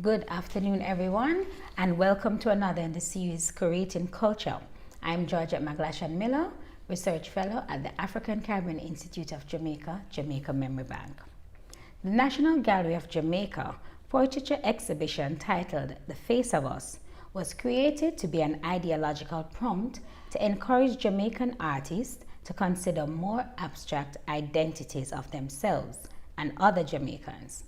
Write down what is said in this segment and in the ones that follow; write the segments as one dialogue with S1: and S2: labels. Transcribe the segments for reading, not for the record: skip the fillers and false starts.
S1: Good afternoon, everyone, and welcome to another in the series Curating Culture. I'm Georgette McGlashan-Miller, Research Fellow at the African Caribbean Institute of Jamaica, Jamaica Memory Bank. The National Gallery of Jamaica Portraiture exhibition titled The Face of Us was created to be an ideological prompt to encourage Jamaican artists to consider more abstract identities of themselves and other Jamaicans.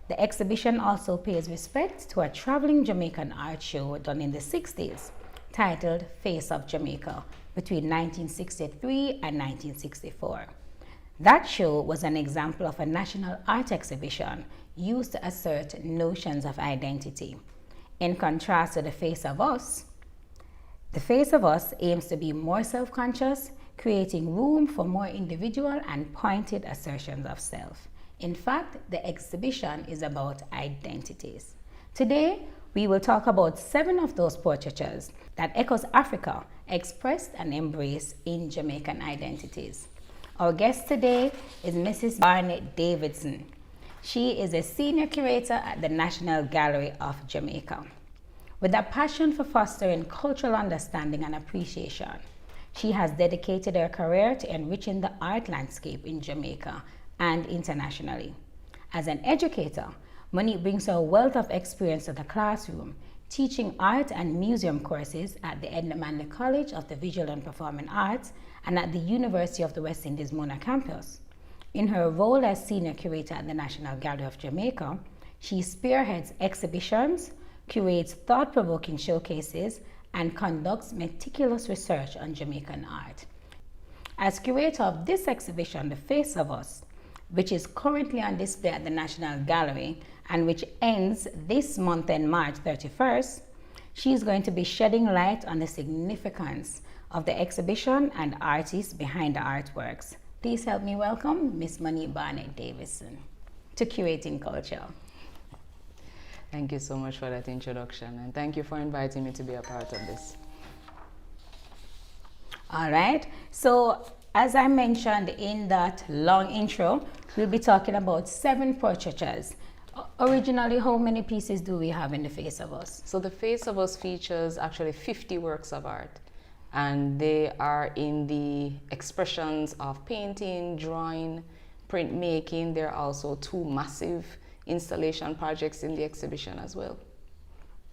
S1: The exhibition also pays respect to a traveling Jamaican art show done in the 60s titled Face of Jamaica between 1963 and 1964. That show was an example of a national art exhibition used to assert notions of identity. In contrast to The Face of Us aims to be more self-conscious, creating room for more individual and pointed assertions of self. In fact, the exhibition is about identities. Today, we will talk about 7 of those portraitures that echoes Africa, expressed and embraced in Jamaican identities. Our guest today is Mrs. Barnett Davidson. She is a senior curator at the National Gallery of Jamaica. With a passion for fostering cultural understanding and appreciation, she has dedicated her career to enriching the art landscape in Jamaica and internationally. As an educator, Monique brings her wealth of experience to the classroom, teaching art and museum courses at the Edna Manley College of the Visual and Performing Arts and at the University of the West Indies Mona campus. In her role as senior curator at the National Gallery of Jamaica, she spearheads exhibitions, curates thought-provoking showcases, and conducts meticulous research on Jamaican art. As curator of this exhibition, The Face of Us, which is currently on display at the National Gallery and which ends this month on March 31st, she is going to be shedding light on the significance of the exhibition and artists behind the artworks. Please help me welcome Miss Monique Barnett Davidson to Curating Culture.
S2: Thank you so much for that introduction, and thank you for inviting me to be a part of this.
S1: All right, so as I mentioned in that long intro, we'll be talking about 7 portraitures. Originally, how many pieces do we have in The Face of Us?
S2: So The Face of Us features actually 50 works of art, and they are in the expressions of painting, drawing, printmaking. There are also 2 massive installation projects in the exhibition as well.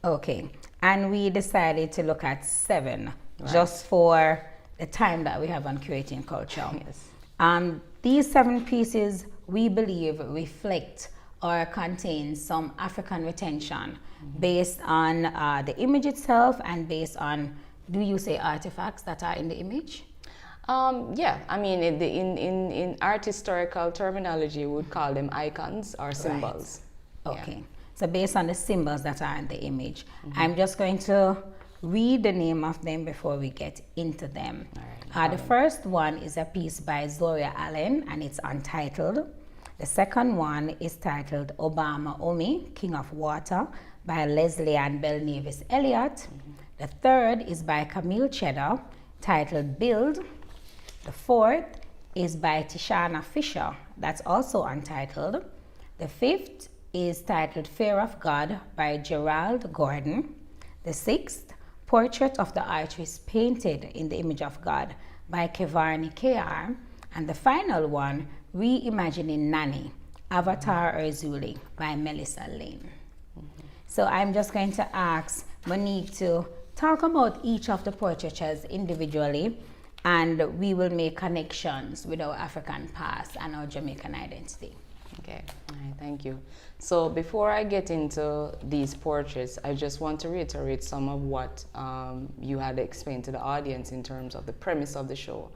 S1: Okay, and we decided to look at 7 just for the time that we have on Curating Culture.
S2: Yes.
S1: These 7 pieces, we believe, reflect or contain some African retention based on the image itself and based on, do you say artifacts that are in the image?
S2: Yeah, I mean, in art historical terminology, we would call them icons or symbols.
S1: Right. Okay, so based on the symbols that are in the image, I'm just going to read the name of them before we get into them. The first one is a piece by Zorhia Allen, and it's Untitled. The second one is titled Obama Omi, King of Water, by Leslie and Belnavis Elliott. The third is by Camille Chedda, titled Build. The fourth is by Tishana Fisher, that's also untitled. The fifth is titled Fear of God by Gerald Gordon. The sixth, Portrait of the Artist Painted in the Image of God by Kevarney K.R. And the final one, Reimagining Nanny, Avatar Erzuli by Melissa Lane. So I'm just going to ask Monique to talk about each of the portraitures individually, and we will make connections with our African past and our Jamaican identity.
S2: Okay, all right, thank you. So before I get into these portraits, I just want to reiterate some of what you had explained to the audience in terms of the premise of the show,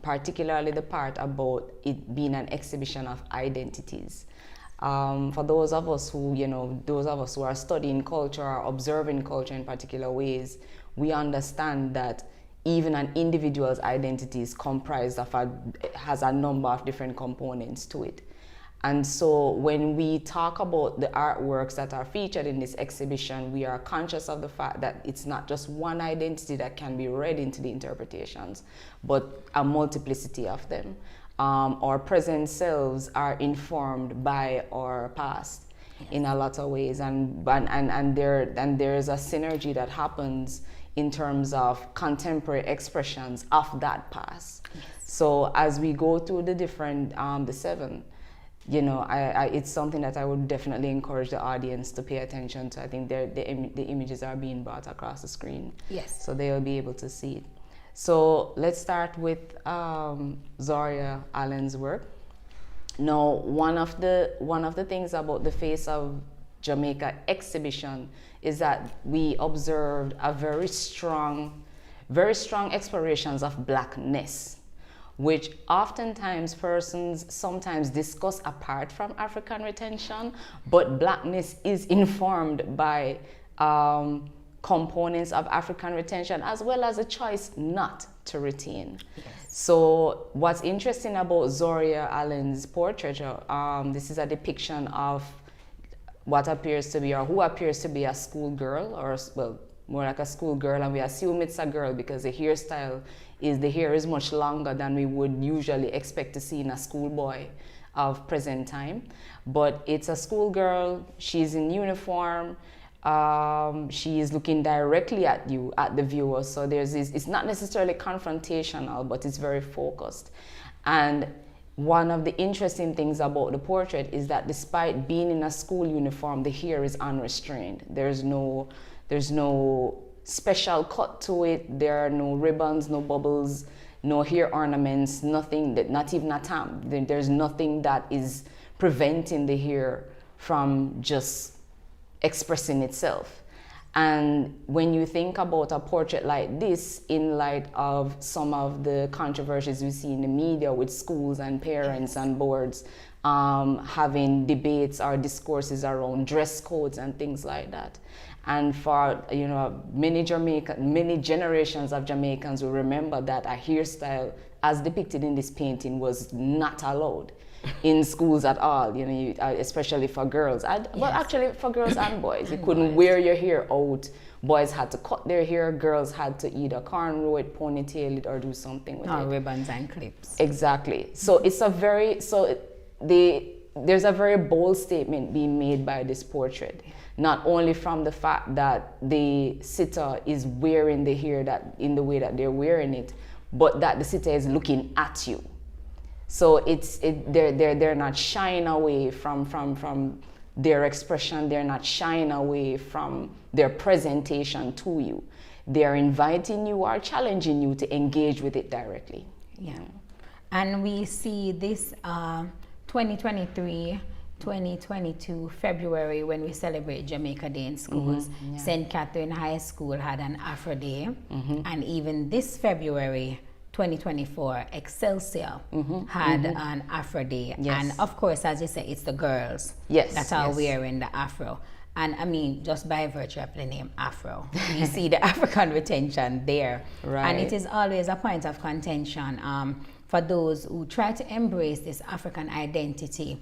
S2: particularly the part about it being an exhibition of identities. For those of us who, who are studying culture or observing culture in particular ways, we understand that even an individual's identity is comprised of has a number of different components to it. And so when we talk about the artworks that are featured in this exhibition, we are conscious of the fact that it's not just one identity that can be read into the interpretations, but a multiplicity of them. Our present selves are informed by our past. in a lot of ways, and there is a synergy that happens in terms of contemporary expressions of that past.
S1: Yes.
S2: So as we go through the different the 7, you know, it's something that I would definitely encourage the audience to pay attention to. I think the images are being brought across the screen.
S1: Yes.
S2: So they'll be able to see it. So let's start with Zorhia Allen's work. Now, one of the things about the Face of Jamaica exhibition is that we observed a very strong explorations of blackness, which oftentimes persons sometimes discuss apart from African retention, but blackness is informed by components of African retention as well as a choice not to retain. Yes. So what's interesting about Zorhia Allen's Portraiture, this is a depiction of what appears to be, or who appears to be, a schoolgirl, or well, more like a schoolgirl, and we assume it's a girl because the hairstyle the hair is much longer than we would usually expect to see in a schoolboy of present time. But it's a schoolgirl, she's in uniform, she is looking directly at you, at the viewer. So there's this, it's not necessarily confrontational, but it's very focused. And one of the interesting things about the portrait is that despite being in a school uniform, the hair is unrestrained. There's no special cut to it. There are no ribbons, no bubbles, no hair ornaments, nothing, not even a tam. There's nothing that is preventing the hair from just expressing itself. And when you think about a portrait like this, in light of some of the controversies we see in the media with schools and parents and boards having debates or discourses around dress codes and things like that. And for many generations of Jamaicans will remember that a hairstyle as depicted in this painting was not allowed in schools at all, especially for girls. Well, actually for girls and boys. You couldn't wear your hair out. Boys had to cut their hair. Girls had to either cornrow it, ponytail it, or do something with it.
S1: Ribbons and clips.
S2: Exactly. So it's there's a very bold statement being made by this portrait. Not only from the fact that the sitter is wearing the hair in the way that they're wearing it, but that the sitter is looking at you. So they're not shying away from their expression. They're not shying away from their presentation to you. They're inviting you or challenging you to engage with it directly.
S1: Yeah, and we see this 2022 February, when we celebrate Jamaica Day in schools. St. Catherine High School had an Afro Day, and even this February 2024, Excelsior had an Afro Day. And of course, as you say, it's the girls that are wearing the Afro. And I mean, just by virtue of the name Afro, you see the African retention there. Right. And it is always a point of contention for those who try to embrace this African identity.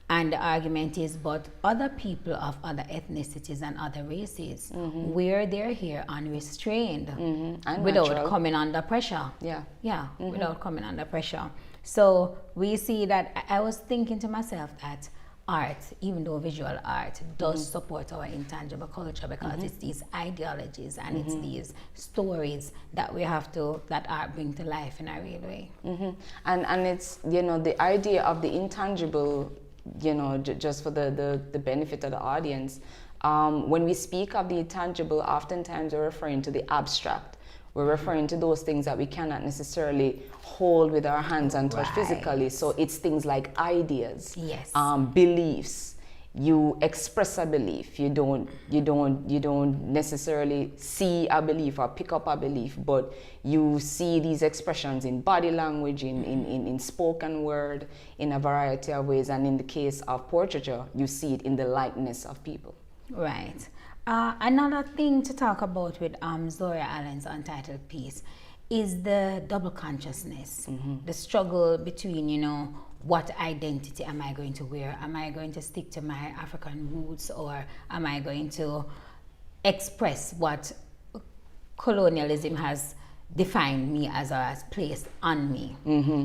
S1: And the argument is, but other people of other ethnicities and other races wear their hair unrestrained without coming under pressure. Without coming under pressure. So we see that, I was thinking to myself that art, even though visual art, does support our intangible culture, because it's these ideologies and it's these stories that we have to, that art bring to life in a real way.
S2: And it's, the idea of the intangible, just for the benefit of the audience, when we speak of the intangible, oftentimes we're referring to the abstract. We're referring to those things that we cannot necessarily hold with our hands and touch physically. So it's things like ideas, beliefs. You express a belief. You don't necessarily see a belief or pick up a belief, but you see these expressions in body language, in spoken word, in a variety of ways. And in the case of portraiture, you see it in the likeness of people.
S1: Right. Another thing to talk about with Zorhia Allen's Untitled piece is the double consciousness, the struggle between, what identity am I going to wear? Am I going to stick to my African roots, or am I going to express what colonialism has defined me as placed on me.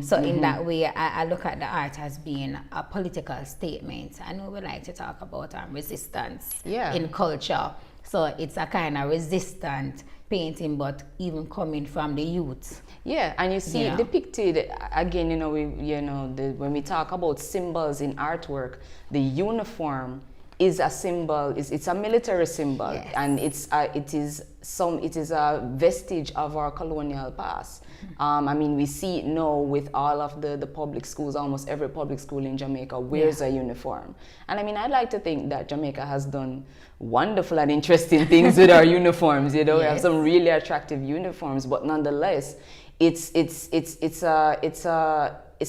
S1: So in that way, I look at the art as being a political statement. I know we like to talk about resistance in culture. So it's a kind of resistant painting, but even coming from the youth.
S2: Yeah, and you see it depicted again. When we talk about symbols in artwork, the uniform is a symbol. It's a military symbol, and it is a vestige of our colonial past. I mean, we see it now with all of the public schools. Almost every public school in Jamaica wears a uniform. And I mean, I'd like to think that Jamaica has done wonderful and interesting things with our uniforms. We have some really attractive uniforms, but nonetheless, it's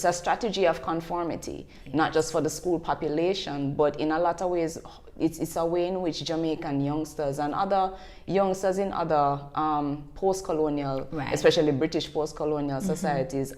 S2: a strategy of conformity, not just for the school population, but in a lot of ways, it's a way in which Jamaican youngsters and other youngsters in other post-colonial, especially British post-colonial societies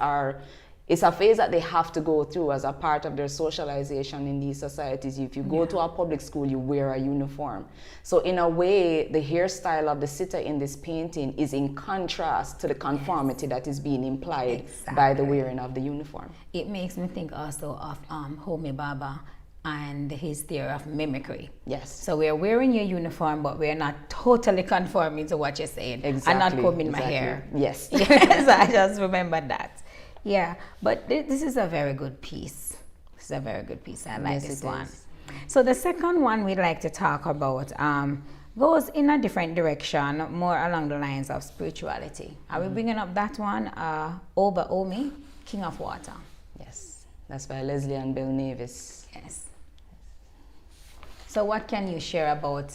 S2: it's a phase that they have to go through as a part of their socialization in these societies. If you go to a public school, you wear a uniform. So in a way, the hairstyle of the sitter in this painting is in contrast to the conformity that is being implied by the wearing of the uniform.
S1: It makes me think also of Homi Baba and his theory of mimicry.
S2: Yes.
S1: So we're wearing your uniform, but we're not totally conforming to what you're saying.
S2: Exactly.
S1: I'm not combing my hair.
S2: Yes.
S1: Yes, I just remembered that. Yeah, but this is a very good piece. This is a very good piece. I like this one. So the second one we'd like to talk about goes in a different direction, more along the lines of spirituality. Are we bringing up that one? Oba Omi, King of Water.
S2: Yes, that's by Leslie and Belnavis.
S1: Yes. So what can you share about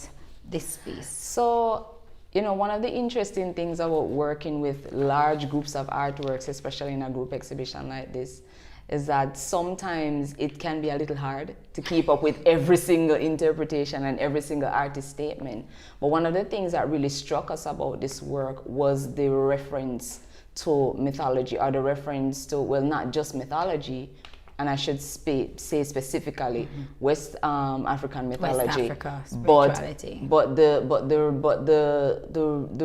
S1: this piece?
S2: So, one of the interesting things about working with large groups of artworks, especially in a group exhibition like this, is that sometimes it can be a little hard to keep up with every single interpretation and every single artist statement. But one of the things that really struck us about this work was the reference to mythology, or the reference to, well, not just mythology, and I should say specifically West African mythology,
S1: West Africa, spirituality.
S2: But the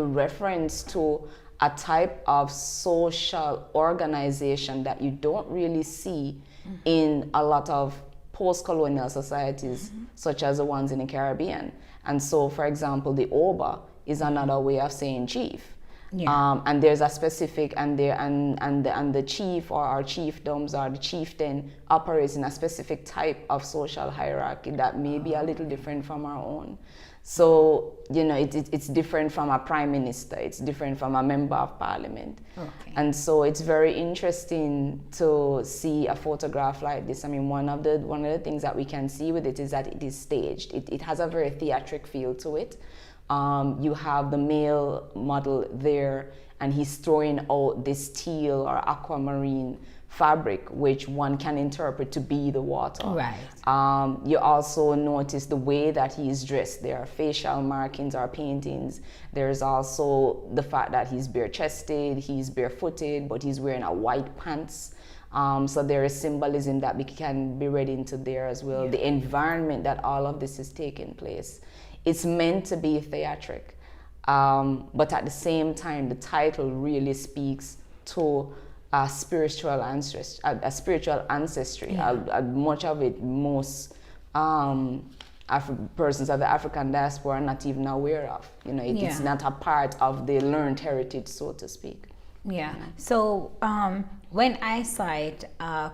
S2: reference to a type of social organization that you don't really see in a lot of post-colonial societies, such as the ones in the Caribbean. And so, for example, the Oba is another way of saying chief. And there's a specific, and the chief or our chiefdoms or the chieftain operates in a specific type of social hierarchy that may be a little different from our own. So, it's different from a prime minister, it's different from a member of parliament. And so it's very interesting to see a photograph like this. I mean, one of the things that we can see with it is that it is staged. It has a very theatric feel to it. You have the male model there, and he's throwing out this teal or aquamarine fabric, which one can interpret to be the water.
S1: Right.
S2: You also notice the way that he's dressed. There are facial markings or paintings. There's also the fact that he's bare-chested, he's barefooted, but he's wearing a white pants. So there is symbolism that can be read into there as well. The environment that all of this is taking place. It's meant to be theatric, but at the same time, the title really speaks to a spiritual ancestry. Much of it, most persons of the African diaspora are not even aware of. It's not a part of the learned heritage, so to speak.
S1: So when I saw it,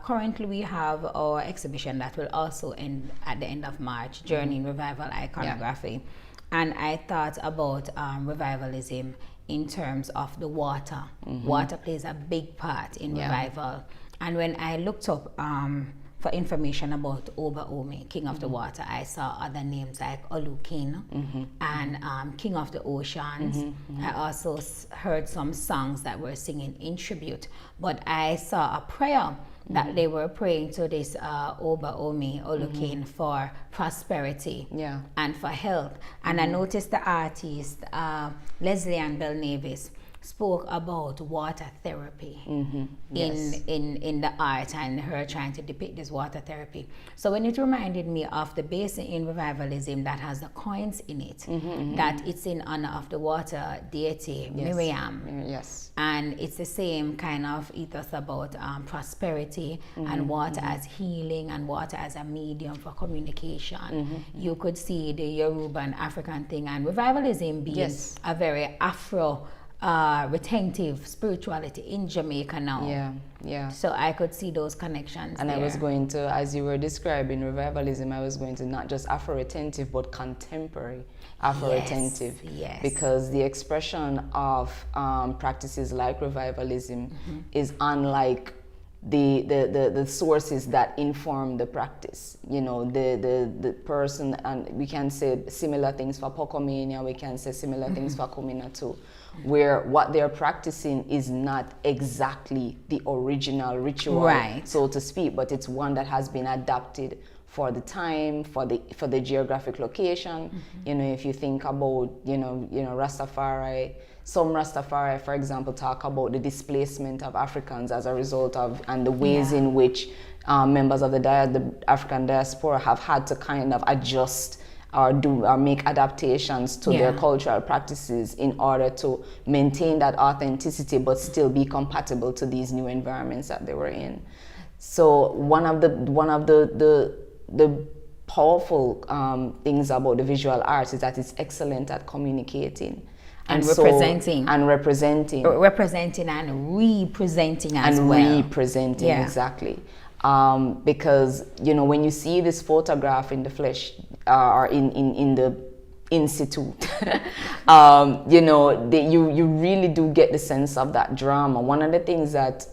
S1: currently we have our exhibition that will also end at the end of March, Journey in Revival Iconography. And I thought about revivalism in terms of the water. Water plays a big part in revival. And when I looked up for information about Oba Omi, King of the Water, I saw other names like Olukin and King of the Oceans. I also heard some songs that were singing in tribute, but I saw a prayer that they were praying to this Oba Omi, Olukin, for prosperity and for health. And I noticed the artist, Leslie and Belnavis, spoke about water therapy
S2: Yes.
S1: in the art, and her trying to depict this water therapy. So when it reminded me of the basin in revivalism that has the coins in it, that it's in honor of the water deity Miriam.
S2: Yes.
S1: And it's the same kind of ethos about prosperity and water as healing and water as a medium for communication. You could see the Yoruba and African thing, and revivalism being a very Afro retentive spirituality in Jamaica now.
S2: Yeah.
S1: So I could see those connections.
S2: And
S1: there.
S2: I was going to, as you were describing revivalism, I was going to not just Afro-retentive, but contemporary Afro-retentive.
S1: Yes.
S2: Because the expression of practices like revivalism is unlike the sources that inform the practice. You know, the person, and we can say similar things for Pocomania, we can say similar things for Kumina too, where what they're practicing is not exactly the original ritual, so to speak, but it's one that has been adapted for the time, for the geographic location. You know, if you think about, you know, Rastafari, some Rastafari, for example, talk about the displacement of Africans as a result of, and the ways in which members of the African diaspora have had to kind of adjust or make adaptations to their cultural practices in order to maintain that authenticity but still be compatible to these new environments that they were in. So one of the powerful things about the visual arts is that it's excellent at communicating
S1: and representing
S2: and representing
S1: and representing as well.
S2: Representing, exactly. Because, you know, when you see this photograph in the flesh or in the institute, you know, you really do get the sense of that drama. One of the things that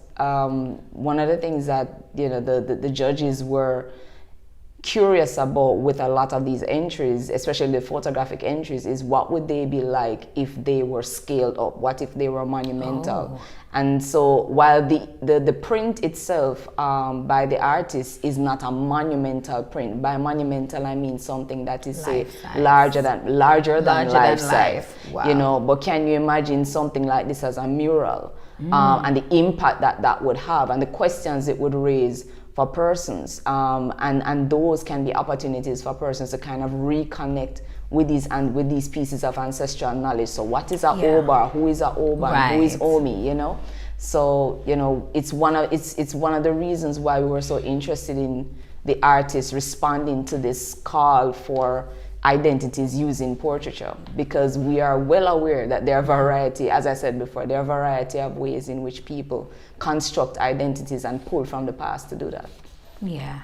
S2: you know, the judges were curious about with a lot of these entries, especially the photographic entries, is what would they be like if they were scaled up? What if they were monumental? And so while the print itself by the artist is not a monumental print, by monumental I mean something that is say larger than life size.
S1: Wow.
S2: You know, but can you imagine something like this as a mural, and the impact that would have and the questions it would raise for persons, and those can be opportunities for persons to kind of reconnect with these pieces of ancestral knowledge. So what is a Oba? Who is a Oba? Who is Omi? You know, so you know, it's one of the reasons why we were so interested in the artists responding to this call for identities using portraiture, because we are well aware that there are variety, as I said before, there are a variety of ways in which people construct identities and pull from the past to do that.
S1: Yeah.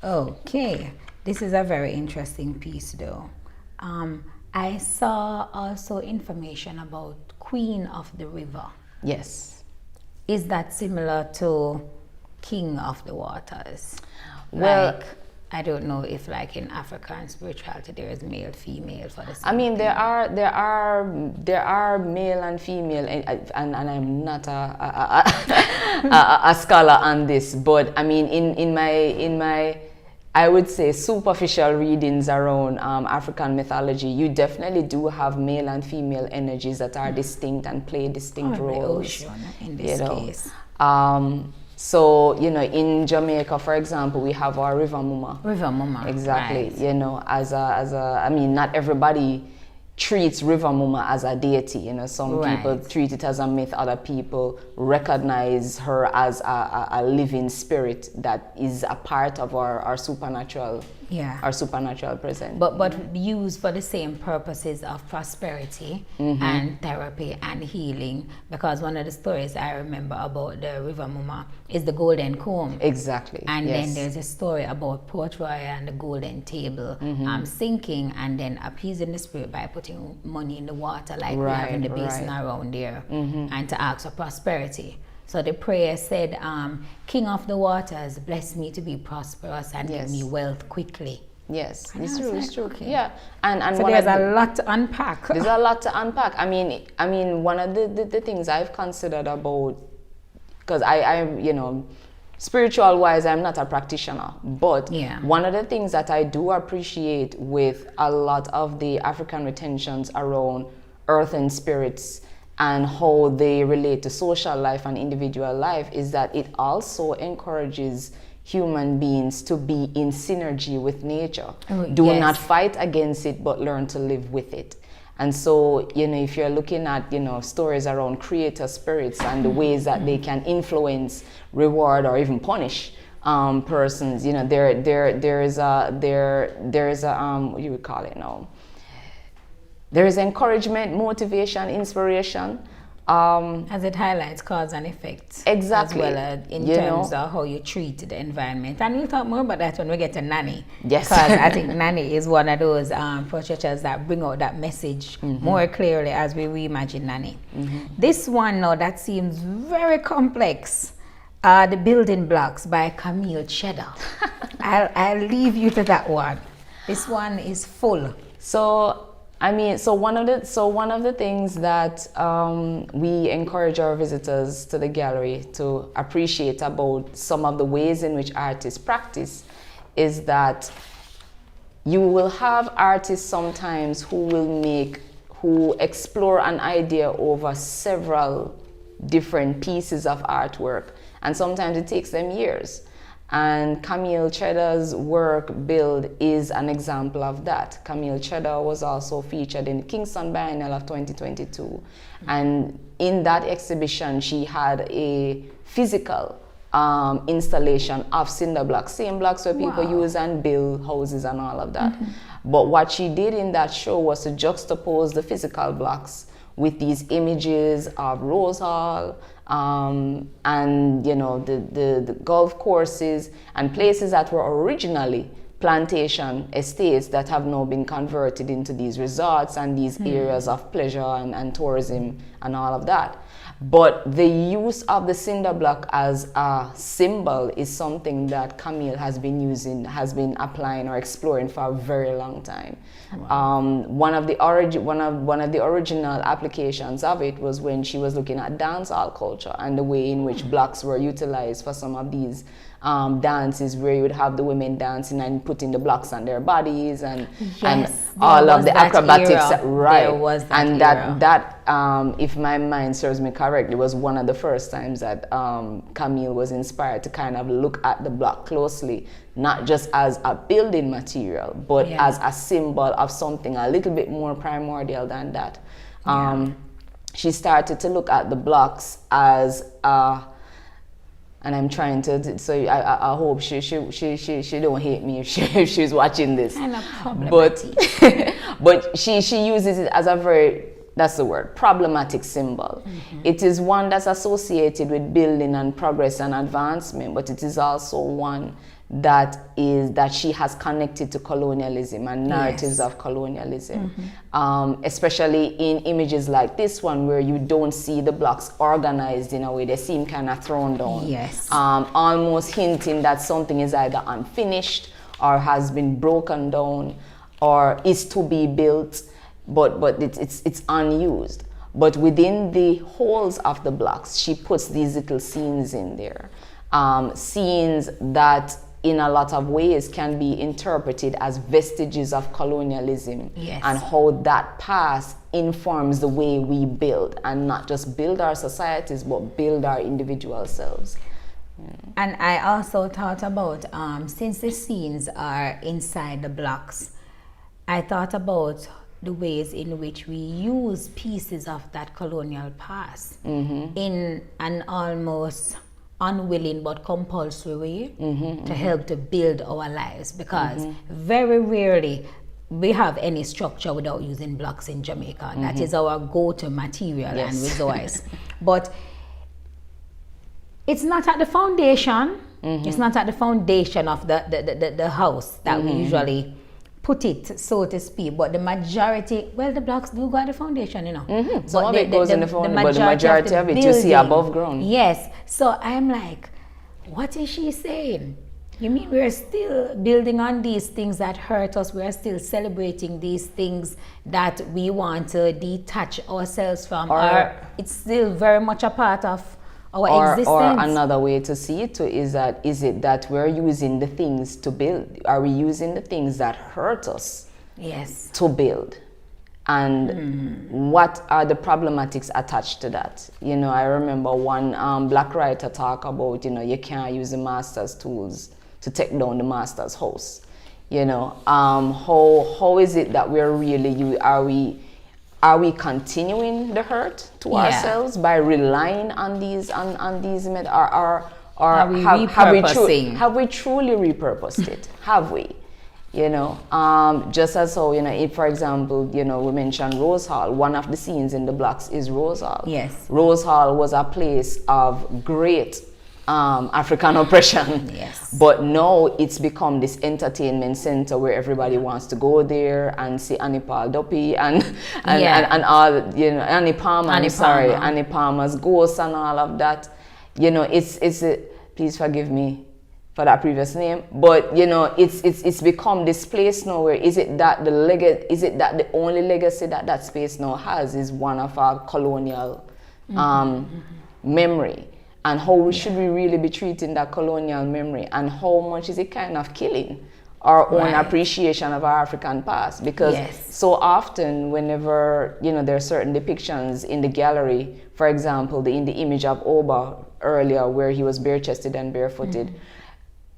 S1: Okay. This is a very interesting piece though. I saw also information about Queen of the River.
S2: Yes.
S1: Is that similar to King of the Waters?
S2: Well,
S1: like, I don't know if like in African spirituality there is male, female for the same
S2: I mean,
S1: thing.
S2: there are male and female, and I'm not a scholar on this, but I mean, in my I would say superficial readings around African mythology, you definitely do have male and female energies that are distinct and play distinct roles.
S1: The ocean in this case.
S2: So, you know, in Jamaica, for example, we have our River Muma.
S1: River Muma.
S2: Exactly.
S1: Right.
S2: You know, I mean, not everybody treats River Muma as a deity. You know, some people treat it as a myth. Other people recognize her as a living spirit that is a part of our supernatural. Our supernatural presence.
S1: But used for the same purposes of prosperity and therapy and healing. Because one of the stories I remember about the River Muma is the golden comb.
S2: Exactly.
S1: And then there's a story about Portraiture and the golden table sinking and then appeasing the spirit by putting money in the water like we have in the basin around there and to ask for prosperity. So the prayer said, King of the Waters, bless me to be prosperous and give me wealth quickly.
S2: Yes,
S1: And
S2: it's
S1: I was
S2: true,
S1: like,
S2: it's true.
S1: okay.
S2: Yeah, and
S1: So there's a lot to unpack.
S2: There's a lot to unpack. I mean, one of the things I've considered about, because I'm, you know, spiritual wise, I'm not a practitioner, but one of the things that I do appreciate with a lot of the African retentions around earth and spirits and how they relate to social life and individual life is that it also encourages human beings to be in synergy with nature. Do not fight against it, but learn to live with it. And so, if you're looking at, stories around creator spirits and the ways that they can influence, reward, or even punish persons, there is a what you would call it now? There is encouragement, motivation, inspiration.
S1: As it highlights cause and effect.
S2: Exactly.
S1: As well as in terms of how you treat the environment. And we'll talk more about that when we get to Nanny.
S2: Yes.
S1: Because I think Nanny is one of those portraitures that bring out that message more clearly as we reimagine Nanny. This one now that seems very complex. The Building Blocks by Camille Chedda. I'll leave you to that one. This one is full.
S2: So one of the things that we encourage our visitors to the gallery to appreciate about some of the ways in which artists practice is that you will have artists sometimes who explore an idea over several different pieces of artwork, and sometimes it takes them years. And Camille Chedda's work, Build, is an example of that. Camille Chedda was also featured in the Kingston Biennial of 2022. And in that exhibition, she had a physical installation of cinder blocks, same blocks where people use and build houses and all of that. But what she did in that show was to juxtapose the physical blocks with these images of Rose Hall, and the golf courses and places that were originally plantation estates that have now been converted into these resorts and these areas of pleasure and tourism and all of that. But the use of the cinder block as a symbol is something that Camille has been applying or exploring for a very long time. Wow. One of the original applications of it was when she was looking at dancehall culture and the way in which blocks were utilized for some of these dances, where you would have the women dancing and putting the blocks on their bodies and all of the acrobatics, right? And that if my mind serves me correctly, was one of the first times that Camille was inspired to kind of look at the block closely, not just as a building material, but as a symbol of something a little bit more primordial than that. She started to look at the blocks as and I'm trying to, so I hope she don't hate me if she's watching this. But she uses it as a very, that's the word, problematic symbol. It is one that's associated with building and progress and advancement, but it is also one that she has connected to colonialism and narratives of colonialism, especially in images like this one, where you don't see the blocks organized in a way. They seem kind of thrown down, almost hinting that something is either unfinished or has been broken down or is to be built, but it's unused. But within the holes of the blocks, she puts these little scenes in there, scenes that in a lot of ways can be interpreted as vestiges of colonialism, and how that past informs the way we build, and not just build our societies, but build our individual selves.
S1: And I also thought about, since the scenes are inside the blocks, I thought about the ways in which we use pieces of that colonial past in an almost unwilling but compulsory way to help to build our lives, because very rarely we have any structure without using blocks in Jamaica. That is our go-to material and resource. But it's not at the foundation. It's not at the foundation of the house that we usually put it, so to speak, but the majority, well, the blocks do go at the foundation,
S2: Some of it goes in the foundation, but the majority of it you see above ground.
S1: Yes. So I'm like, what is she saying? You mean we're still building on these things that hurt us? We're still celebrating these things that we want to detach ourselves from? Or it's still very much a part of our existence?
S2: Or another way to see it too is it that we're using the things to build? Are we using the things that hurt us to build? and what are the problematics attached to that. You know, I remember one black writer talk about, you know, you can't use the master's tools to take down the master's house. You know, how is it that we're really, are we continuing the hurt to ourselves by relying on these methods, or
S1: have we
S2: truly repurposed it? Have we? You know, just as so, you know, if, for example, you know, we mentioned Rose Hall, one of the scenes in the blocks is Rose Hall.
S1: Yes.
S2: Rose Hall was a place of great African oppression.
S1: Yes.
S2: But now it's become this entertainment center where everybody wants to go there and see Annie Paul Duppy and all, you know, Annie Palmer's ghosts and all of that. You know, please forgive me for that previous name, but you know, it's become this place now where is it that the only legacy that space now has is one of our colonial memory, and how should we really be treating that colonial memory, and how much is it kind of killing our own appreciation of our African past? Because so often whenever, you know, there are certain depictions in the gallery, for example, in the image of Oba earlier where he was bare-chested and barefooted,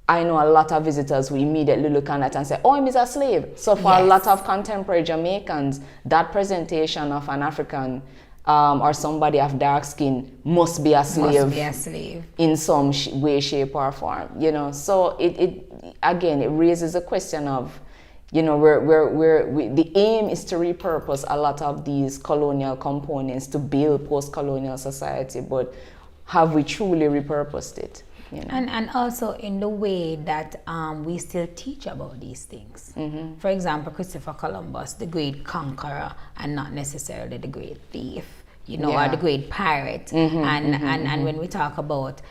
S2: I know a lot of visitors who immediately look at that and say, oh, he's a slave. So for a lot of contemporary Jamaicans, that presentation of an African or somebody of dark skin must be a slave in some way, shape, or form. You know, so it raises a question of, you know, the aim is to repurpose a lot of these colonial components to build post-colonial society, but have we truly repurposed it? You know?
S1: And also in the way that we still teach about these things. For example, Christopher Columbus, the great conqueror, and not necessarily the great thief, you know, or the great pirate. And when we talk about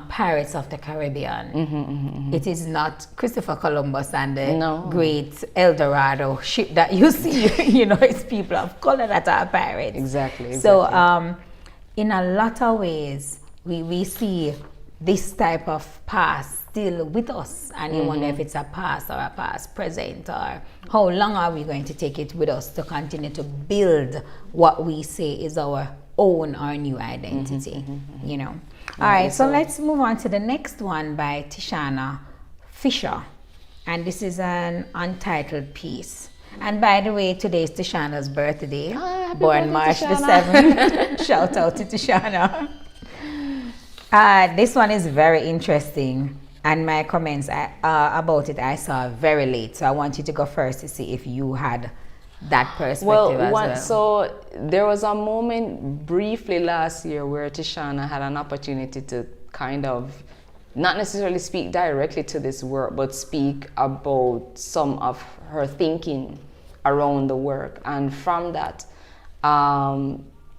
S1: Pirates of the Caribbean, it is not Christopher Columbus and the great El Dorado ship that you see. You know, it's people of color that are pirates.
S2: Exactly.
S1: So in a lot of ways, we see this type of past still with us, and you wonder if it's a past or a past present, or how long are we going to take it with us to continue to build what we say is our own or new identity. You know. All right, so let's move on to the next one by Tishana Fisher, and this is an untitled piece. And by the way, today is Tishana's birthday, born March the 7th. Shout out to Tishana. This one is very interesting, and my comments about it I saw very late, so I want you to go first to see if you had that perspective as well.
S2: So there was a moment briefly last year where Tishana had an opportunity to kind of not necessarily speak directly to this work, but speak about some of her thinking around the work, and from that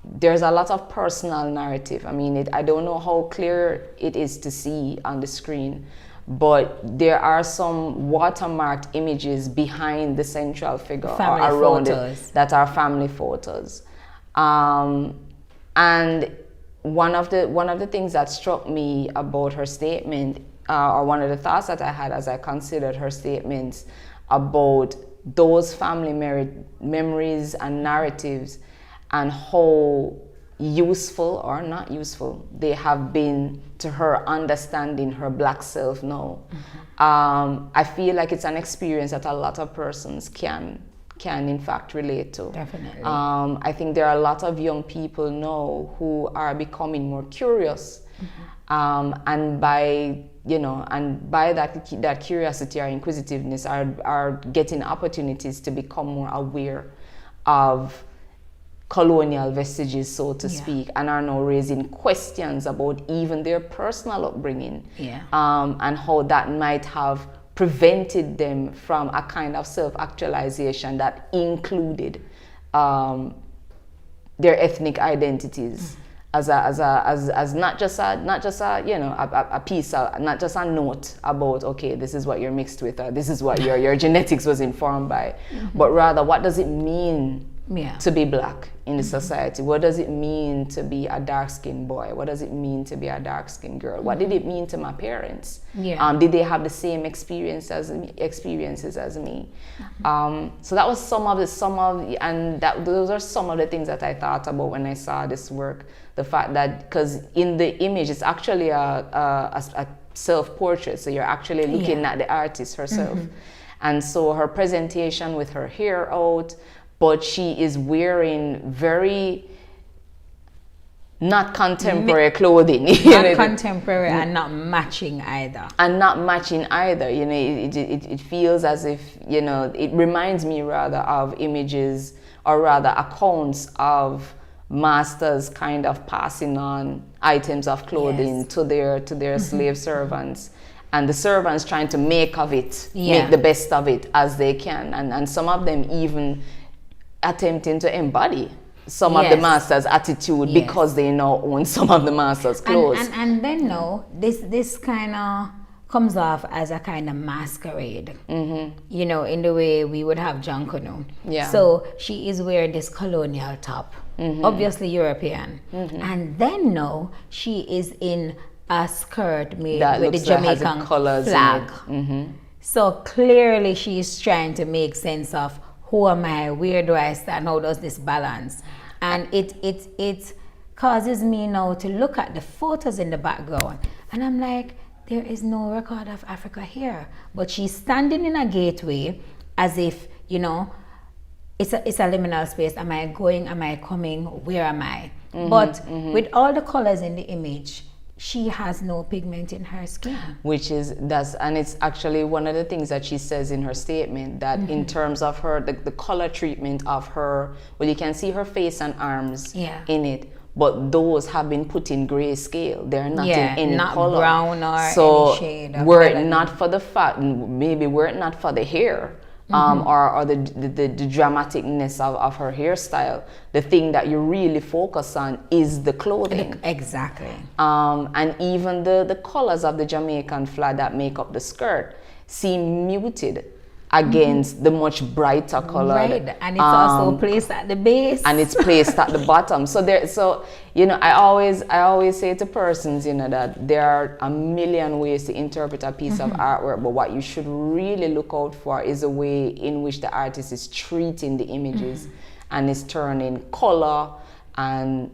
S2: there's a lot of personal narrative. I mean, I don't know how clear it is to see on the screen, but there are some watermarked images behind the central figure or around it that are family photos. And one of the things that struck me about her statement, or one of the thoughts that I had as I considered her statements about those family memories and narratives, and how useful or not useful they have been to her understanding her Black self now. I feel like it's an experience that a lot of persons can in fact relate to.
S1: Definitely.
S2: I think there are a lot of young people now who are becoming more curious, and by that curiosity or inquisitiveness are getting opportunities to become more aware of colonial vestiges, so to speak, and are now raising questions about even their personal upbringing, and how that might have prevented them from a kind of self-actualization that included their ethnic identities as not just a piece, not just a note about, okay, this is what you're mixed with, or this is what your genetics was informed by, but rather what does it mean to be black in the society? What does it mean to be a dark-skinned boy? What does it mean to be a dark-skinned girl? What did it mean to my parents? Did they have the same experiences as me? So that was those are some of the things that I thought about when I saw this work. The fact that, because in the image, it's actually a self-portrait, so you're actually looking at the artist herself. And so her presentation with her hair out, but she is wearing very not contemporary clothing.
S1: Not contemporary and not matching either.
S2: You know, it feels as if, you know, it reminds me rather of images, or rather accounts of masters kind of passing on items of clothing to their slave servants, and the servants trying to make the best of it as they can, and some of them even attempting to embody some of the master's attitude because they now own some of the master's clothes.
S1: And then this kind of comes off as a kind of masquerade, you know, in the way we would have John Canoe. So she is wearing this colonial top, obviously European, and then now she is in a skirt made with the Jamaican flag. So clearly she is trying to make sense of, who am I, where do I stand, how does this balance? And it causes me now to look at the photos in the background, and I'm like, there is no record of Africa here, but she's standing in a gateway as if, you know, it's a liminal space. Am I going, am I coming, where am I? But with all the colors in the image, she has no pigment in her skin.
S2: And it's actually one of the things that she says in her statement, that in terms of her, the color treatment of her, well, you can see her face and arms in it, but those have been put in grayscale. They're not in any
S1: not
S2: color.
S1: Brown or
S2: so
S1: any shade. So
S2: were it not for the fact, maybe were it not for the hair, or the dramaticness of her hairstyle, the thing that you really focus on is the clothing.
S1: Exactly.
S2: And even the colors of the Jamaican flag that make up the skirt seem muted against the much brighter color.
S1: Right, and it's also placed at the base.
S2: And it's placed at the bottom. So you know, I always say to persons, you know, that there are a million ways to interpret a piece of artwork, but what you should really look out for is the way in which the artist is treating the images and is turning color and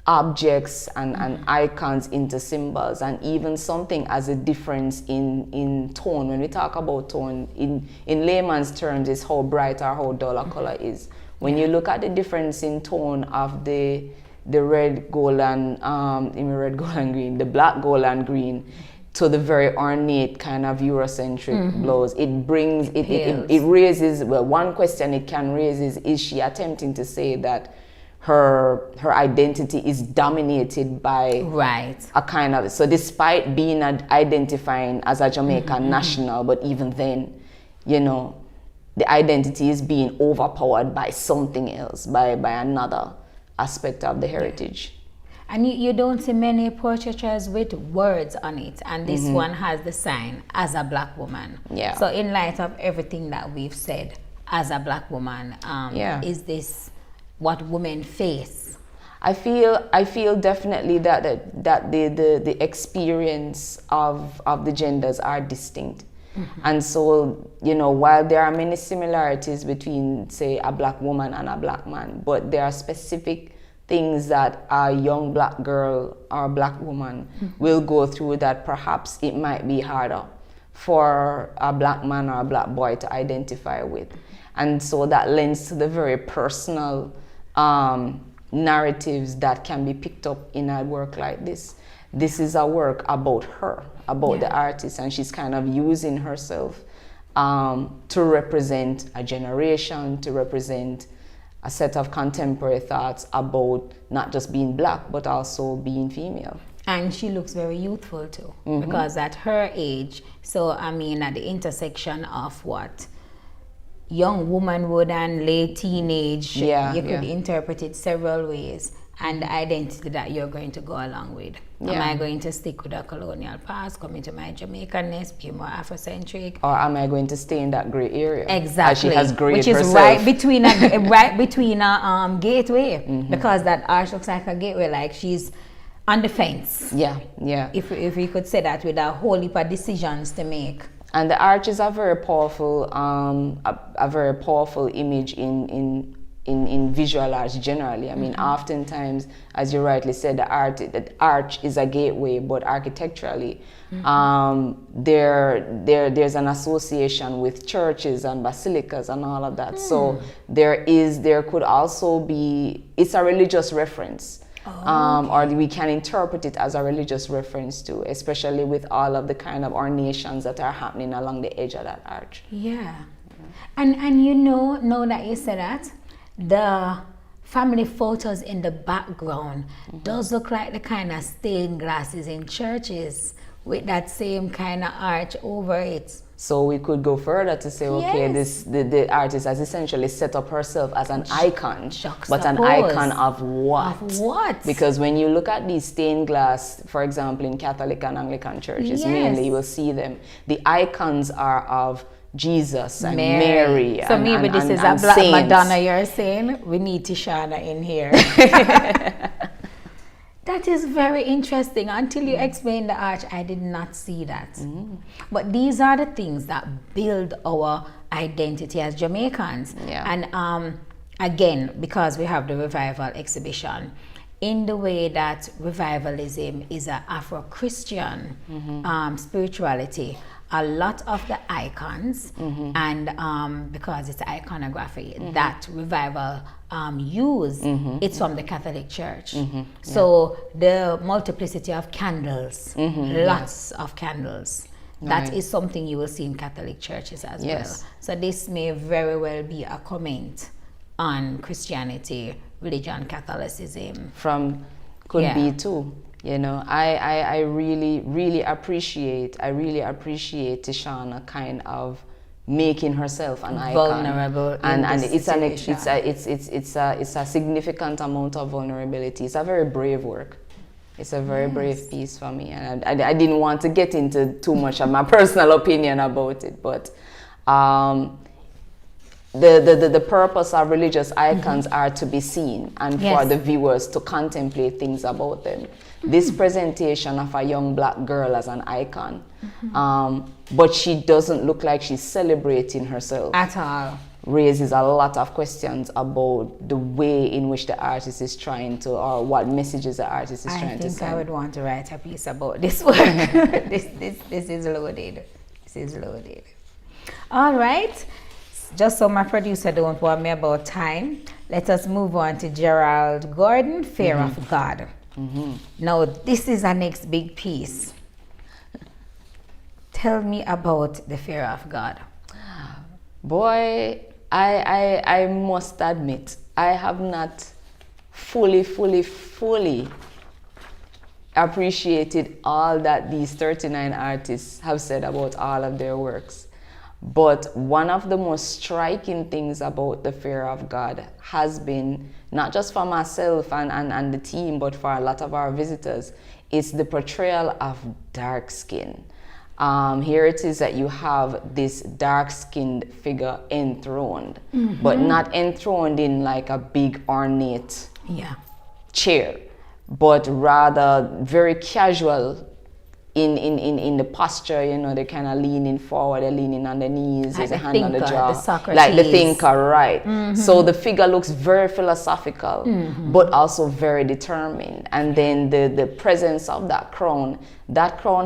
S2: objects and icons into symbols, and even something as a difference in tone. When we talk about tone, in layman's terms, is how bright or how dull a color is. When you look at the difference in tone of the red, gold, and red, gold, and green, the black, gold, and green, to the very ornate kind of Eurocentric blows, it raises, well, one question it can raise is she attempting to say that her identity is dominated by a kind of, so despite being identifying as a Jamaican national, but even then, you know, the identity is being overpowered by something else, by another aspect of the heritage.
S1: And you don't see many portraitures with words on it, and this one has the sign, as a black woman. So in light of everything that we've said, as a black woman, is this what women face?
S2: I feel definitely that the experience of the genders are distinct. And so, you know, while there are many similarities between, say, a black woman and a black man, but there are specific things that a young black girl or a black woman will go through that perhaps it might be harder for a black man or a black boy to identify with. And so that lends to the very personal narratives that can be picked up in a work like this. This is a work about her, about the artist, and she's kind of using herself to represent a generation, to represent a set of contemporary thoughts about not just being black, but also being female.
S1: And she looks very youthful too, because at her age, so I mean at the intersection of what young womanhood and late teenage, you could interpret it several ways. and the identity that you're going to go along with.
S2: Yeah.
S1: Am I going to stick with a colonial past, come into my Jamaicanness, be more Afrocentric?
S2: Or am I going to stay in that gray area?
S1: Exactly.
S2: As she has grayed
S1: Which is
S2: herself.
S1: right between a gateway, because that arch looks like a gateway, like she's on the fence.
S2: Yeah, yeah.
S1: If we could say that, with a whole heap of decisions to make.
S2: And the arch is a very powerful, a very powerful image in visual arts generally. I mean, oftentimes, as you rightly said, the arch is a gateway, but architecturally, there's an association with churches and basilicas and all of that. So there could also be, it's a religious reference. Or we can interpret it as a religious reference too, especially with all of the kind of ornations that are happening along the edge of that arch.
S1: Yeah. And you know, now that you said that, the family photos in the background does look like the kind of stained glasses in churches with that same kind of arch over it.
S2: So we could go further to say, okay, the artist has essentially set up herself as an icon, but an icon of what?
S1: Of what?
S2: Because when you look at these stained glass, for example, in Catholic and Anglican churches, mainly you will see them. The icons are of Jesus and Mary.
S1: So maybe this is a black
S2: saints.
S1: Madonna you're saying? We need Tishana in here. That is very interesting. Until you explained the arch, I did not see that. But these are the things that build our identity as Jamaicans.
S2: Yeah.
S1: And again, because we have the revival exhibition, in the way that revivalism is an Afro-Christian spirituality, a lot of the icons and because it's iconography that revival use, it's from the Catholic Church. So the multiplicity of candles, lots of candles, that is something you will see in Catholic churches as well. So this may very well be a comment on Christianity, religion, Catholicism.
S2: Could be too. You know, I really appreciate Tishana kind of making herself an icon.
S1: Vulnerable.
S2: And it's a significant amount of vulnerability. It's a very brave work. It's a very brave piece for me. And I didn't want to get into too much of my personal opinion about it, but the purpose of religious icons are to be seen and for the viewers to contemplate things about them. This presentation of a young black girl as an icon, but she doesn't look like she's celebrating herself
S1: at all,
S2: raises a lot of questions about the way in which the artist is trying to, or what messages the artist is trying to send.
S1: I would want to write a piece about this work. This is loaded. This is loaded. All right. Just so my producer don't want me about time, let us move on to Gerald Gordon, Fear of God. Now, this is our next big piece. Tell me about the fear of God.
S2: Boy, I must admit, I have not fully appreciated all that these 39 artists have said about all of their works. But one of the most striking things about the fear of God has been, not just for myself and the team, but for a lot of our visitors, is the portrayal of dark skin. Here it is that you have this dark-skinned figure enthroned, but not enthroned in like a big ornate chair, but rather very casual in the posture. You know, they're kind of leaning forward, they're leaning on their knees, there's a hand on the jaw, like the thinker, right? So the figure looks very philosophical, but also very determined. And then the presence of that crown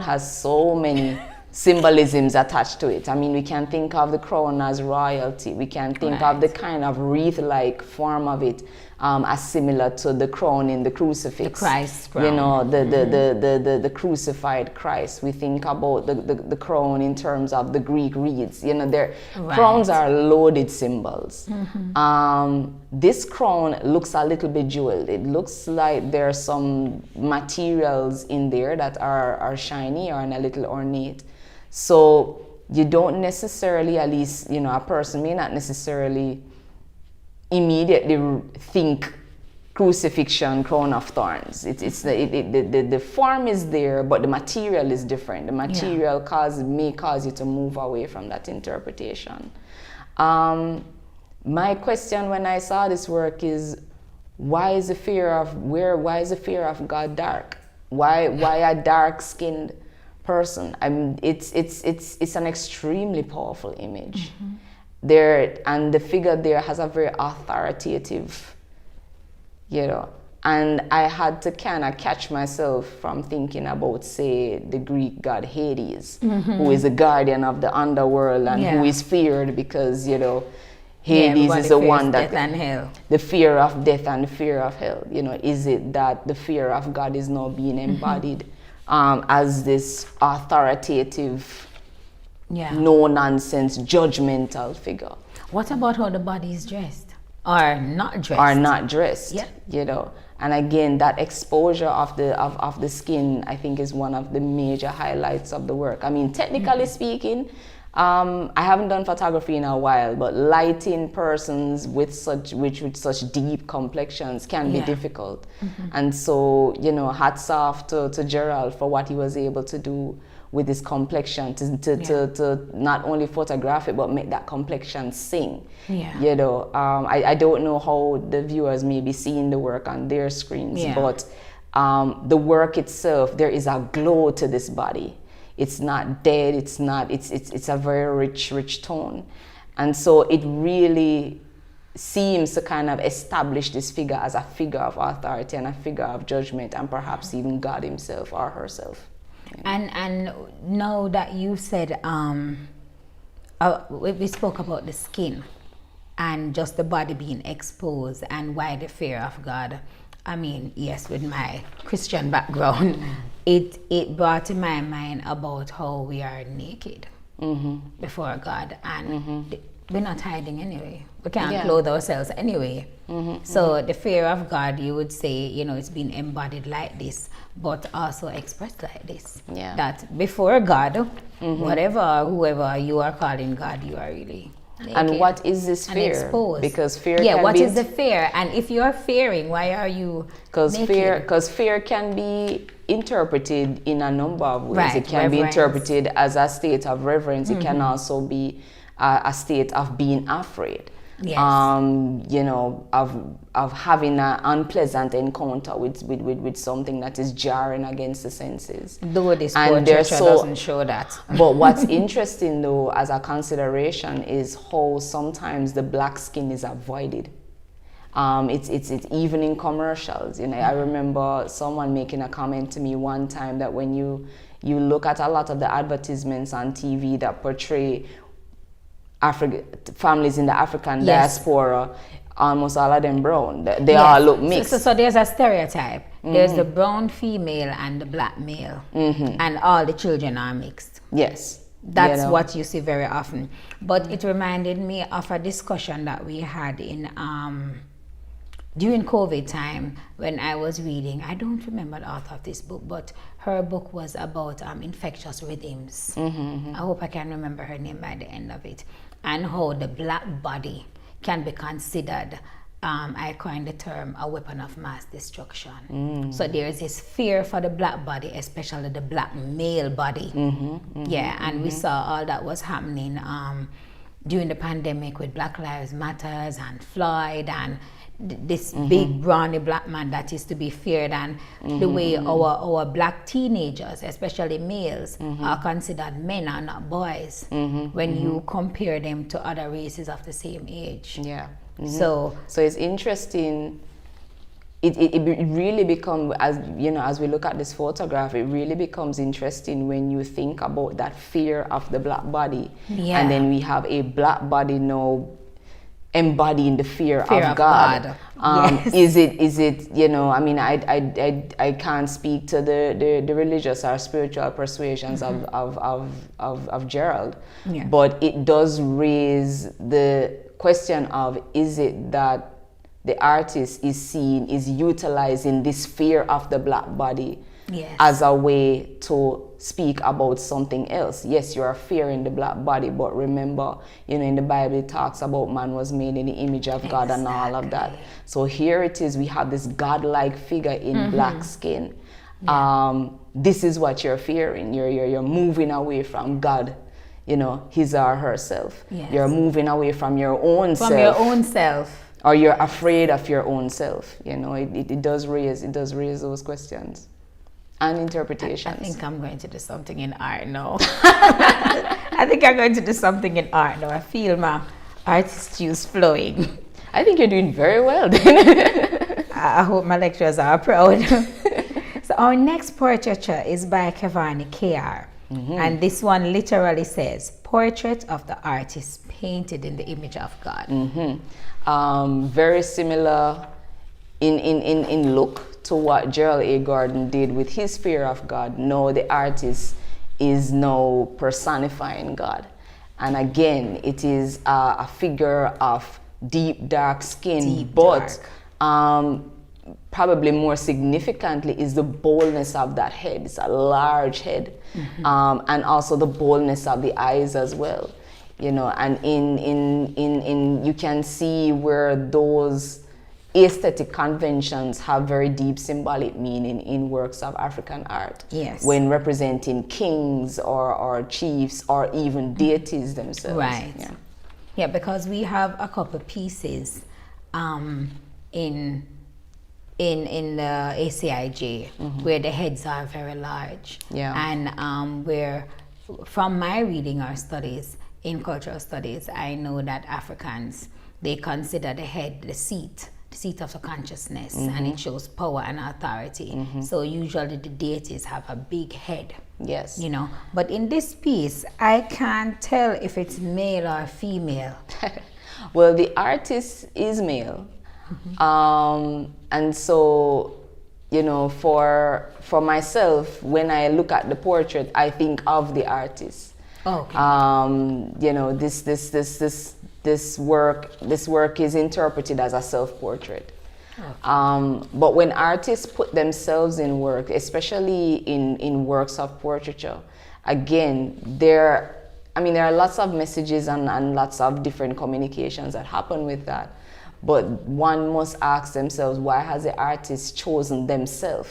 S2: has so many symbolisms attached to it. I mean, we can think of the crown as royalty. We can think of the kind of wreath-like form of it as similar to the crown in the crucifix.
S1: The Christ crown.
S2: You know, the crucified Christ. We think about the crown in terms of the Greek wreaths. You know, crowns are loaded symbols. This crown looks a little bit jeweled. It looks like there are some materials in there that are shiny or a little ornate. So you don't necessarily, at least, you know, a person may not necessarily immediately think crucifixion, crown of thorns. The form is there, but the material is different. The material may cause you to move away from that interpretation. My question when I saw this work is, why is the fear of God dark? Why a dark-skinned person? It's an extremely powerful image. And the figure there has a very authoritative, and I had to kind of catch myself from thinking about, say, the Greek god Hades, who is the guardian of the underworld and who is feared because, Hades is the one that,
S1: death and hell.
S2: The fear of death and the fear of hell. Is it that the fear of God is now being embodied as this authoritative, no nonsense, judgmental figure?
S1: What about how the body is dressed? Or not dressed?
S2: Or not dressed. Yeah. And again, that exposure of the skin, I think, is one of the major highlights of the work. I mean, technically speaking, I haven't done photography in a while, but lighting persons with such deep complexions can be difficult. And so, hats off to Gerald for what he was able to do with his complexion to not only photograph it, but make that complexion sing. I don't know how the viewers may be seeing the work on their screens, but the work itself, there is a glow to this body. It's not dead, it's a very rich tone. And so it really seems to kind of establish this figure as a figure of authority and a figure of judgment, and perhaps even God himself or herself.
S1: And now that you said, we spoke about the skin and just the body being exposed and why the fear of God. I mean, yes, with my Christian background, it brought to my mind about how we are naked before God, and we're not hiding anyway. We can't clothe ourselves anyway. So the fear of God, you would say, it's been embodied like this, but also expressed like this. That before God, whoever you are calling God, you are really naked.
S2: And what is this fear?
S1: Exposed.
S2: Because fear can be...
S1: what is the fear? And if you're fearing, why are you naked?
S2: Because fear can be interpreted in a number of ways. It can be interpreted as a state of reverence. It can also be a state of being afraid. Of having an unpleasant encounter with something that is jarring against the senses.
S1: Though this portraiture doesn't show that.
S2: But what's interesting though, as a consideration, is how sometimes the black skin is avoided. It's even in commercials. I remember someone making a comment to me one time that when you look at a lot of the advertisements on TV that portray families in the African diaspora, almost all of them brown. They all look mixed.
S1: So there's a stereotype. There's the brown female and the black male, and all the children are mixed.
S2: Yes.
S1: That's what you see very often. But it reminded me of a discussion that we had in during COVID time when I was reading. I don't remember the author of this book, but her book was about infectious rhythms. I hope I can remember her name by the end of it. And how the black body can be considered, I coined the term, a weapon of mass destruction. So there is this fear for the black body, especially the black male body. And we saw all that was happening during the pandemic with Black Lives Matters and Floyd and this big brawny black man that is to be feared, and the way our black teenagers, especially males, are considered men and not boys when you compare them to other races of the same age. So
S2: it's interesting. It really becomes, as we look at this photograph, it really becomes interesting when you think about that fear of the black body, and then we have a black body now embodying the fear of God. Is it I mean, I can't speak to the religious or spiritual persuasions of Gerald, but it does raise the question of, is it that the artist is utilizing this fear of the black body as a way to speak about something else. Yes, you are fearing the black body, but remember, in the Bible it talks about man was made in the image of God and all of that. So here it is, we have this godlike figure in black skin. This is what you're fearing. You're moving away from God, his or herself.
S1: Yes.
S2: You're moving away from your own self.
S1: From your own self.
S2: Or you're afraid of your own self. It does raise those questions and interpretations.
S1: I think I'm going to do something in art now. I think I'm going to do something in art now. I feel my artist juice flowing.
S2: I think you're doing very well.
S1: I hope my lecturers are proud. So our next portraiture is by Kevarney K.R. And this one literally says, "Portrait of the artist painted in the image of God."
S2: Very similar in look to what Gerald A. Gordon did with his fear of God. No, the artist is now personifying God. And again, it is a figure of deep, dark skin, probably more significantly is the boldness of that head. It's a large head. And also the boldness of the eyes as well. And in you can see where those aesthetic conventions have very deep symbolic meaning in works of African art.
S1: Yes.
S2: When representing kings or chiefs or even deities themselves.
S1: Right. Yeah, because we have a couple pieces in the ACIJ where the heads are very large. Yeah. And where, from my reading or studies, in cultural studies, I know that Africans, they consider the head the seat of the consciousness, and it shows power and authority. So usually the deities have a big head.
S2: Yes.
S1: But in this piece, I can't tell if it's male or female.
S2: Well, the artist is male. And so, for myself, when I look at the portrait, I think of the artist.
S1: Okay.
S2: This work is interpreted as a self-portrait. Okay. But when artists put themselves in work, especially in works of portraiture, again, there are lots of messages and lots of different communications that happen with that. But one must ask themselves, why has the artist chosen themselves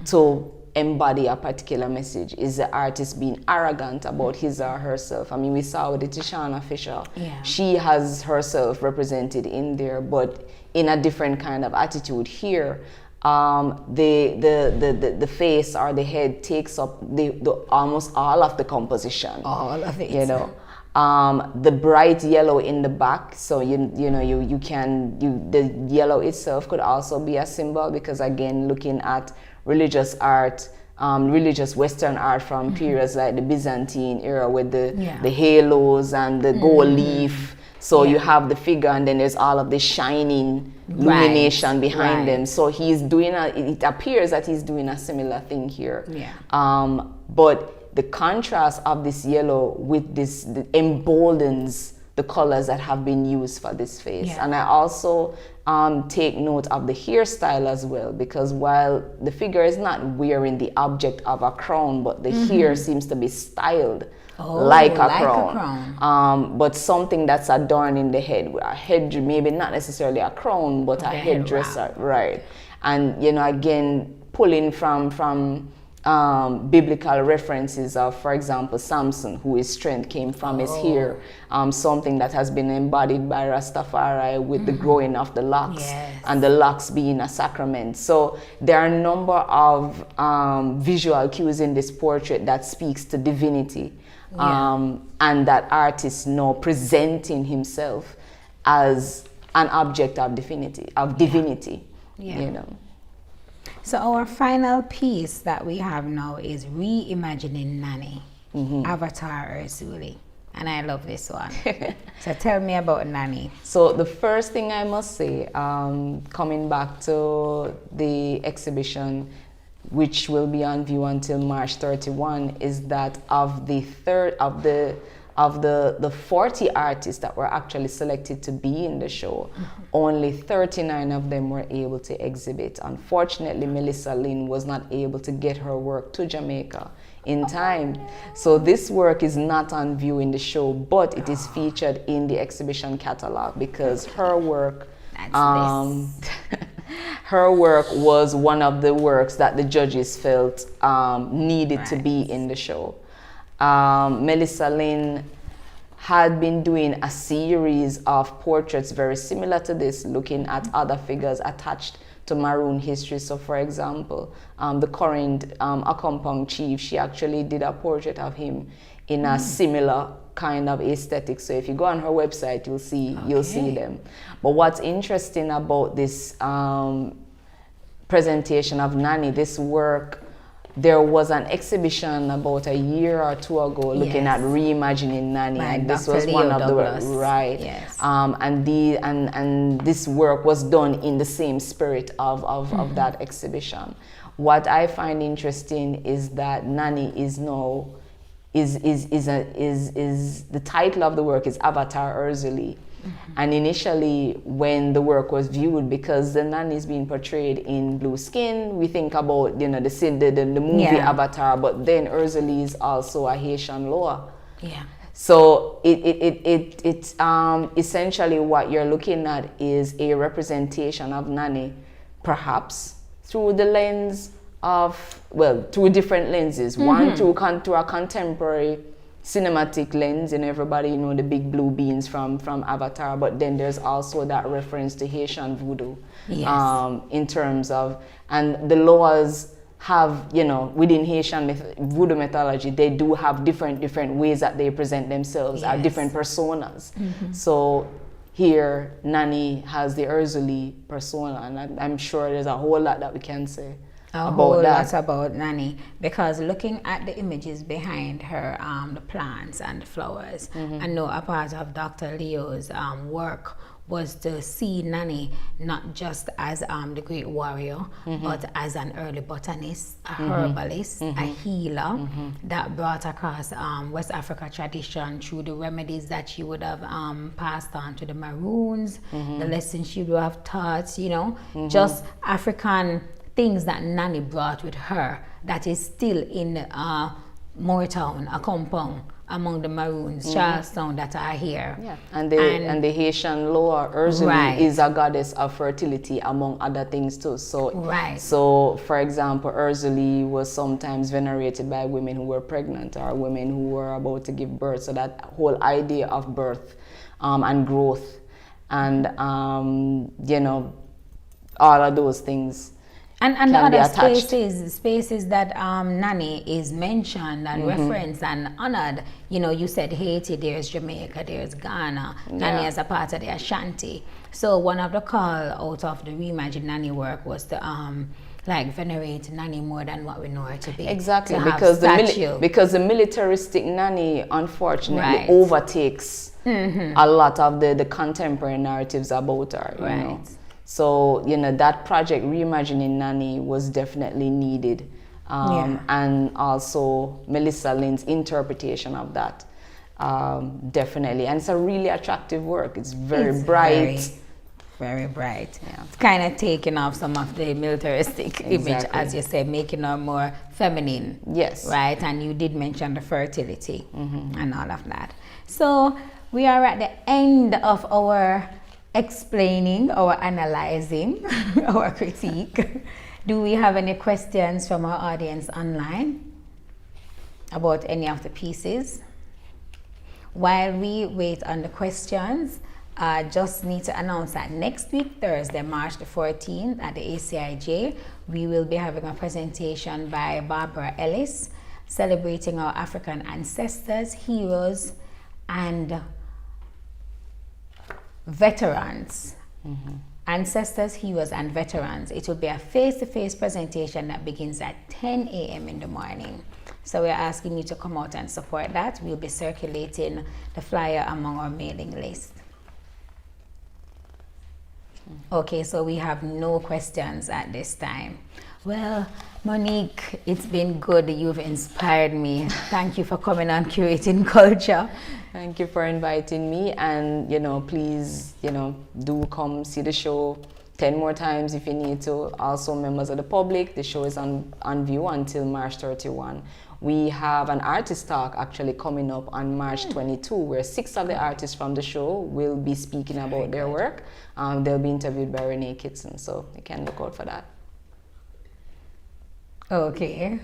S2: to embody a particular message? Is the artist being arrogant about his or herself? We saw with the Tishana Fisher. Yeah. She has herself represented in there, but in a different kind of attitude. Here, the face or the head takes up the almost all of the composition.
S1: All of it.
S2: The bright yellow in the back, so the yellow itself could also be a symbol, because again, looking at religious art, religious Western art from periods like the Byzantine era with the halos and the gold leaf. So you have the figure, and then there's all of the shining illumination behind them. So he's doing it appears that he's doing a similar thing here. Yeah. But the contrast of this yellow with this emboldens the colors that have been used for this face. Yeah. And I also take note of the hairstyle as well, because while the figure is not wearing the object of a crown, but the hair seems to be styled like a crown. But something that's adorned in the head, a head, maybe not necessarily a crown, but a headdresser, right? And again, pulling from biblical references of, for example, Samson, whose strength came from his hair, something that has been embodied by Rastafari with the growing of the locks, and the locks being a sacrament. So there are a number of visual cues in this portrait that speaks to divinity, and that artist now presenting himself as an object of divinity.
S1: So our final piece that we have now is reimagining Nanny, Avatar Ursuli. And I love this one. So tell me about Nanny.
S2: So the first thing I must say, coming back to the exhibition, which will be on view until March 31, is that of the of the 40 artists that were actually selected to be in the show, only 39 of them were able to exhibit. Unfortunately, Melissa Lynn was not able to get her work to Jamaica in time. So this work is not on view in the show, but it is featured in the exhibition catalog because her work, her work was one of the works that the judges felt needed to be in the show. Melissa Lynn had been doing a series of portraits very similar to this, looking at other figures attached to Maroon history. So for example, the current Accompong chief, she actually did a portrait of him in a similar kind of aesthetic. So if you go on her website, you'll see them. But what's interesting about this presentation of Nanny, this work, there was an exhibition about a year or two ago looking at reimagining Nanny, and this was one of the right. Yes. And this work was done in the same spirit of that exhibition. What I find interesting is that Nanny is now the title of the work is Avatar Urzuli. And initially, when the work was viewed, because the Nanny is being portrayed in blue skin, we think about the movie Avatar, but then Urzuli is also a Haitian Loa. Yeah. So it's essentially what you're looking at is a representation of Nanny, perhaps through the lens of, well, through different lenses. One through a contemporary cinematic lens, and everybody the big blue beans from Avatar, but then there's also that reference to Haitian voodoo. Yes. In terms of, and the Loas have, within Haitian voodoo mythology, they do have different ways that they present themselves, yes, different personas. So here Nanny has the Urzuli persona, and I'm sure there's a whole lot that we can say about
S1: Nanny, because looking at the images behind her, the plants and the flowers, I know a part of Dr. Leo's work was to see Nanny not just as the great warrior, but as an early botanist, a herbalist, a healer that brought across West Africa tradition through the remedies that she would have passed on to the Maroons, the lessons she would have taught, just African things that Nanny brought with her that is still in Moortown, Accompong, among the Maroons, Charlestown that are here.
S2: Yeah. And the Haitian Loa Urzuli is a goddess of fertility, among other things too. So, so for example, Urzuli was sometimes venerated by women who were pregnant or women who were about to give birth. So that whole idea of birth and growth and, all of those things.
S1: And the other spaces that Nanny is mentioned and referenced and honored, you said Haiti, there's Jamaica, there's Ghana, Nanny as a part of the Ashanti. So one of the call out of the reimagined Nanny work was to venerate Nanny more than what we know her to be.
S2: Exactly, because the militaristic Nanny unfortunately overtakes a lot of the contemporary narratives about her. You know? So, that project, Reimagining Nanny, was definitely needed. And also Melissa Lynn's interpretation of that, definitely. And it's a really attractive work. It's very bright.
S1: Very bright. Yeah. It's kind of taking off some of the militaristic image, as you said, making her more feminine.
S2: Yes.
S1: Right? And you did mention the fertility and all of that. So we are at the end of our explaining, our analyzing, our critique. Do we have any questions from our audience online about any of the pieces? While we wait on the questions, just need to announce that next week, Thursday, March the 14th at the ACIJ, we will be having a presentation by Barbara Ellis celebrating our African ancestors, heroes, and veterans. Ancestors, heroes, and veterans. It will be a face-to-face presentation that begins at 10 a.m. in the morning. So we're asking you to come out and support that. We'll be circulating the flyer among our mailing list. Okay, so we have no questions at this time. Well, Monique, it's been good. You've inspired me. Thank you for coming on Curating Culture.
S2: Thank you for inviting me, and please, do come see the show 10 more times if you need to. Also, members of the public, the show is on view until March 31. We have an artist talk actually coming up on March 22, where 6 of the artists from the show will be speaking about their work. They'll be interviewed by Renee Kitson, so you can look out for that.
S1: Okay.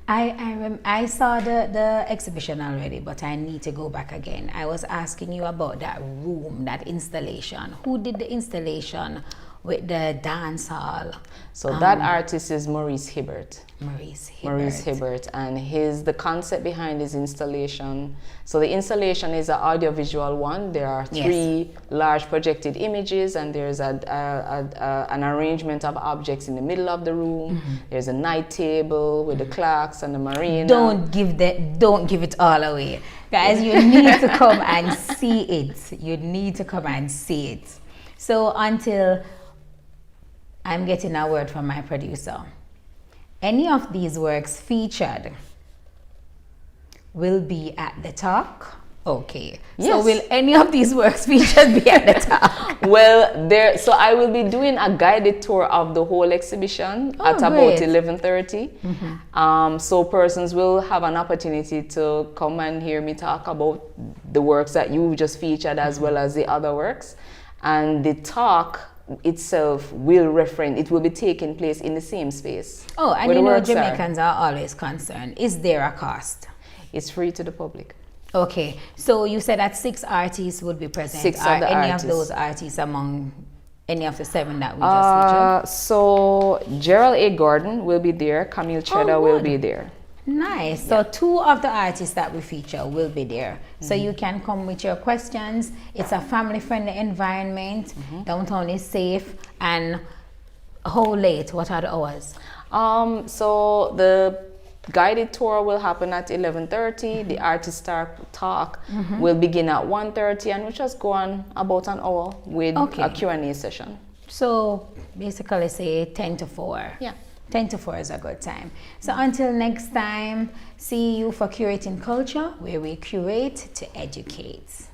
S1: I saw the exhibition already, but I need to go back again. I was asking you about that room, that installation. Who did the installation with the dance hall?
S2: So that artist is Maurice Hibbert.
S1: Maurice
S2: Hibbert, and the concept behind his installation. So the installation is an audiovisual one. There are 3 large projected images, and there's an arrangement of objects in the middle of the room. There's a night table with the clocks and the marina.
S1: Don't give it all away, guys. You need to come and see it. You need to come and see it. So until I'm getting a word from my producer, any of these works featured will be at the talk. Okay. Yes. So will any of these works featured be at the talk?
S2: Well, so I will be doing a guided tour of the whole exhibition at about 11:30. So persons will have an opportunity to come and hear me talk about the works that you just featured, as well as the other works. And the talk itself will be taking place in the same space.
S1: Oh, and Jamaicans are always concerned. Is there a cost?
S2: It's free to the public.
S1: Okay, so you said that 6 artists would be present.
S2: 6
S1: are
S2: of the
S1: any
S2: artists.
S1: Of those artists among any of the 7 that we just featured?
S2: So Gerald A. Gordon will be there. Camille Chedda will be there.
S1: Nice. So 2 of the artists that we feature will be there. So you can come with your questions. It's a family-friendly environment. Downtown is safe. And how late? What are the hours?
S2: So the guided tour will happen at 11:30. The artist talk will begin at 1:30, and we'll just go on about an hour with a Q&A session.
S1: So basically say 10 to 4.
S2: Yeah.
S1: 10 to 4 is a good time. So until next time, see you for Curating Culture, where we curate to educate.